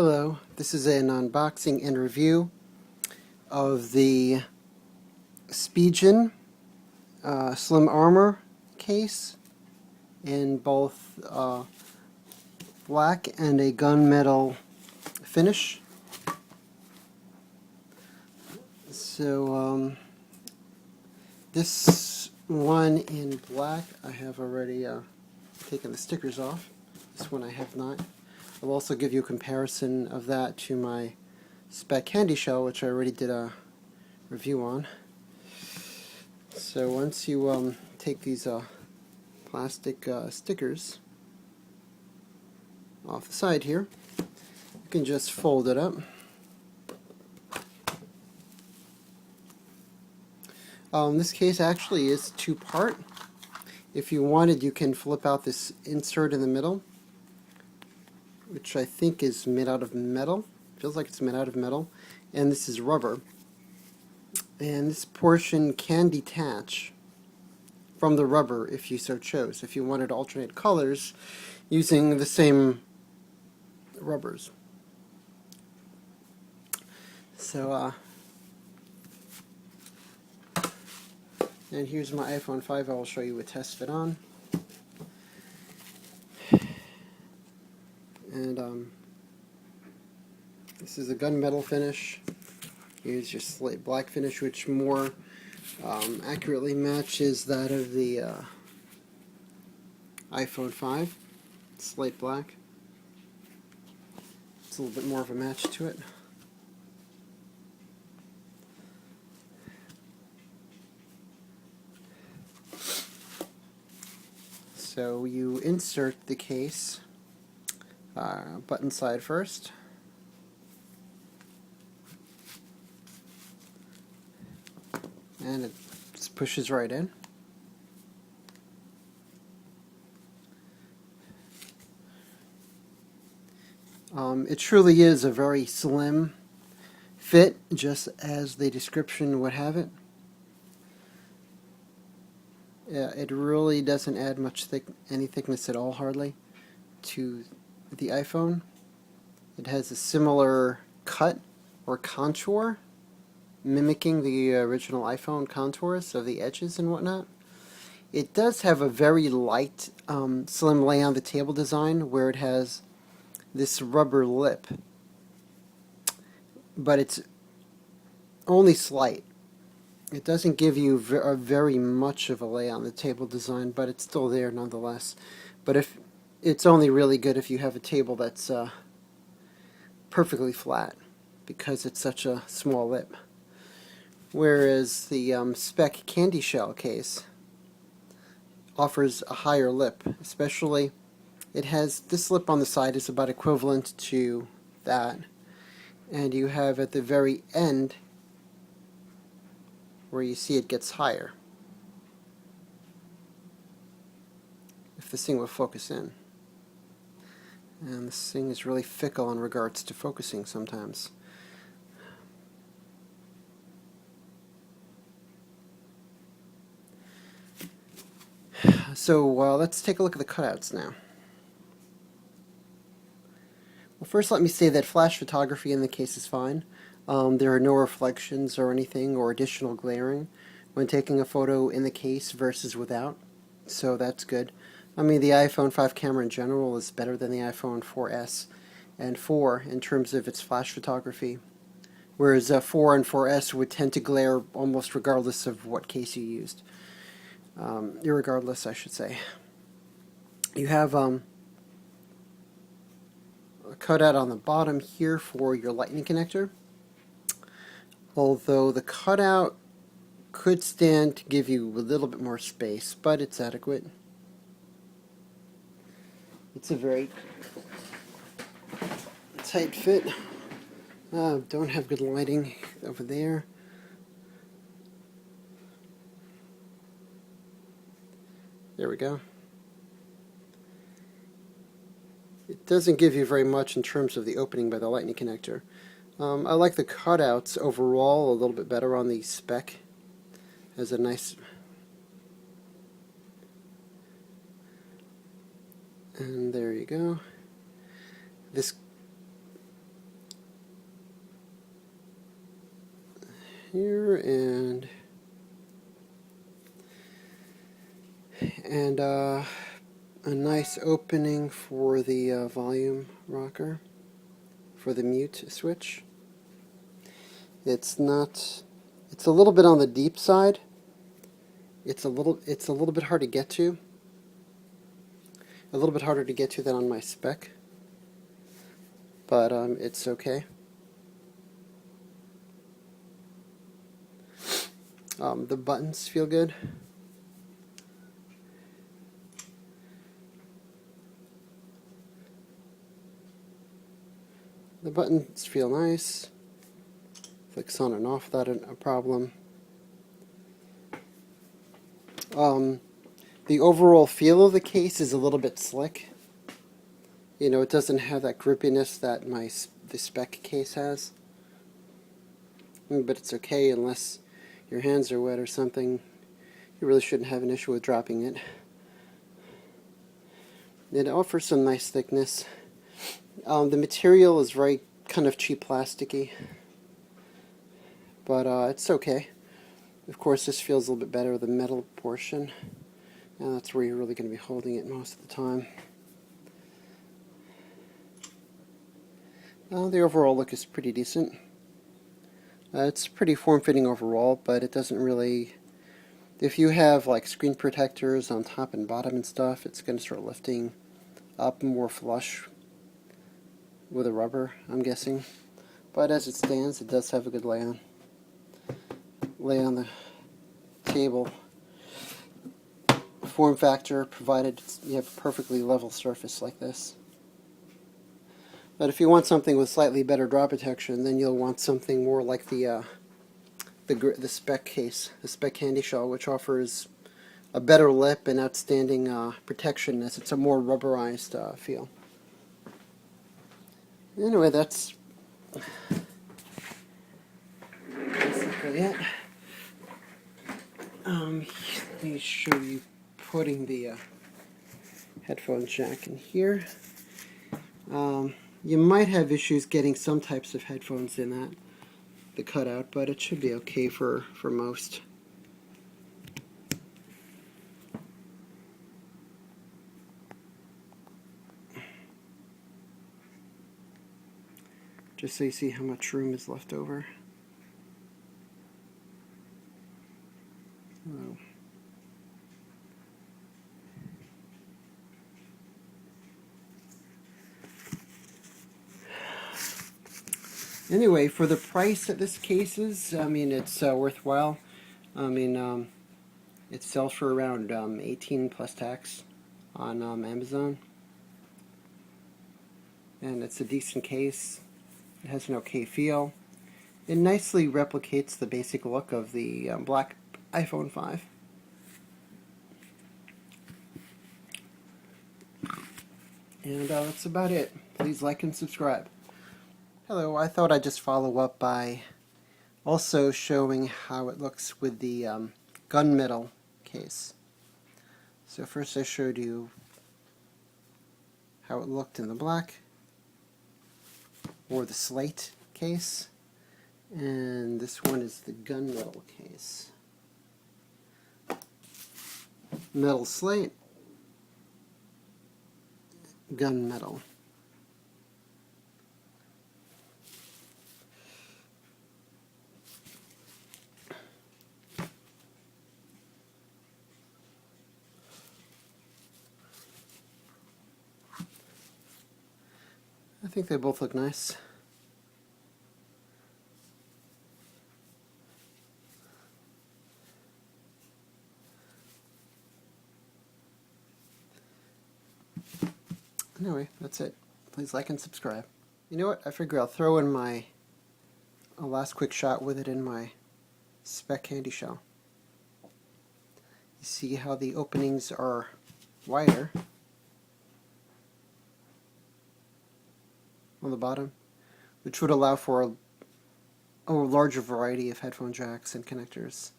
Hello, this is an unboxing and review of the Spigen Slim Armor case in both black and a gunmetal finish. So this one in black, I have already taken the stickers off. This one I have not. I'll also give you a comparison of that to my spec candy shell, which I already did a review on. So once you take these plastic stickers off the side here, you can just fold it up. This case actually is two-part. If you wanted, you can flip out this insert in the middle, which I think is made out of metal. Feels like it's made out of metal. And this is rubber. And this portion can detach from the rubber if you so chose, if you wanted to alternate colors using the same rubbers. So, and here's my iPhone 5. I will show you a test fit on. And this is a gunmetal finish. Here's your slate black finish, which more accurately matches that of the iPhone 5. Slate black. It's a little bit more of a match to it. So you insert the case button side first. And it just pushes right in. It truly is a very slim fit, just as the description would have it. Yeah, it really doesn't add much any thickness at all, hardly, to the iPhone. It has a similar cut or contour, mimicking the original iPhone contours of the edges and whatnot. It does have a very light, slim lay on the table design where it has this rubber lip, but it's only slight. It doesn't give you very much of a lay on the table design, but it's still there nonetheless. But if it's only really good if you have a table that's perfectly flat, because it's such a small lip. Whereas the spec candy shell case offers a higher lip, especially it has this lip on the side is about equivalent to that, and you have at the very end where you see it gets higher. If this thing will focus in. And this thing is really fickle in regards to focusing sometimes. So let's take a look at the cutouts now. Well, first let me say that flash photography in the case is fine. There are no reflections or anything or additional glaring when taking a photo in the case versus without, so that's good. I mean, the iPhone 5 camera in general is better than the iPhone 4S and 4 in terms of its flash photography, whereas 4 and 4S would tend to glare almost regardless of what case you used. Irregardless, I should say. You have a cutout on the bottom here for your lightning connector, although the cutout could stand to give you a little bit more space, but it's adequate. It's a very tight fit. Don't have good lighting over there. There we go. It doesn't give you very much in terms of the opening by the lightning connector. I like the cutouts overall a little bit better on the spec. Has a nice, and there you go. This here, and a nice opening for the volume rocker, for the mute switch. It's a little bit on the deep side. It's a little bit hard to get to. A little bit harder to get to than on my spec, but it's okay. The buttons feel good. The buttons feel nice. Clicks on and off without a problem. The overall feel of the case is a little bit slick. You know, it doesn't have that grippiness that the spec case has. But it's okay unless your hands are wet or something. You really shouldn't have an issue with dropping it. It offers some nice thickness. The material is very kind of cheap plasticky, but it's okay. Of course, this feels a little bit better with the metal portion, and that's where you're really going to be holding it most of the time. The overall look is pretty decent. It's pretty form-fitting overall, but it doesn't really... If you have like screen protectors on top and bottom and stuff, it's going to start lifting up more flush with a rubber, I'm guessing. But as it stands, it does have a good lay on the table. Form factor, provided you have a perfectly level surface like this. But if you want something with slightly better drop protection, then you'll want something more like the spec case, the spec candy shell, which offers a better lip and outstanding protection, as it's a more rubberized feel. Anyway, that's basically it. Let me show you putting the headphone jack in here. You might have issues getting some types of headphones in the cutout, but it should be okay for most. Just so you see how much room is left over. Oh. Anyway, for the price that this case is, I mean, it's worthwhile. I mean, it sells for around 18 plus tax on Amazon. And it's a decent case. It has an okay feel. It nicely replicates the basic look of the black iPhone 5. And that's about it. Please like and subscribe. Hello, I thought I'd just follow up by also showing how it looks with the gunmetal case. So first I showed you how it looked in the black, or the slate case, and this one is the gunmetal case. Metal slate, gunmetal. I think they both look nice. Anyway, that's it. Please like and subscribe. You know what? I figure I'll throw in a last quick shot with it in my spec candy shell. You see how the openings are wider on the bottom, which would allow for a larger variety of headphone jacks and connectors.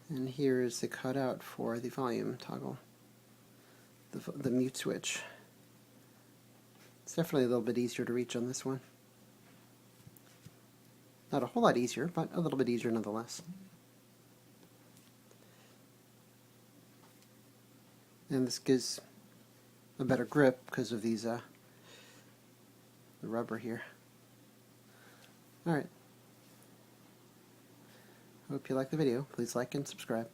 And here is the cutout for the volume toggle, the mute switch. It's definitely a little bit easier to reach on this one. Not a whole lot easier, but a little bit easier nonetheless. And this gives a better grip because of these the rubber here. Alright. Hope you like the video. Please like and subscribe.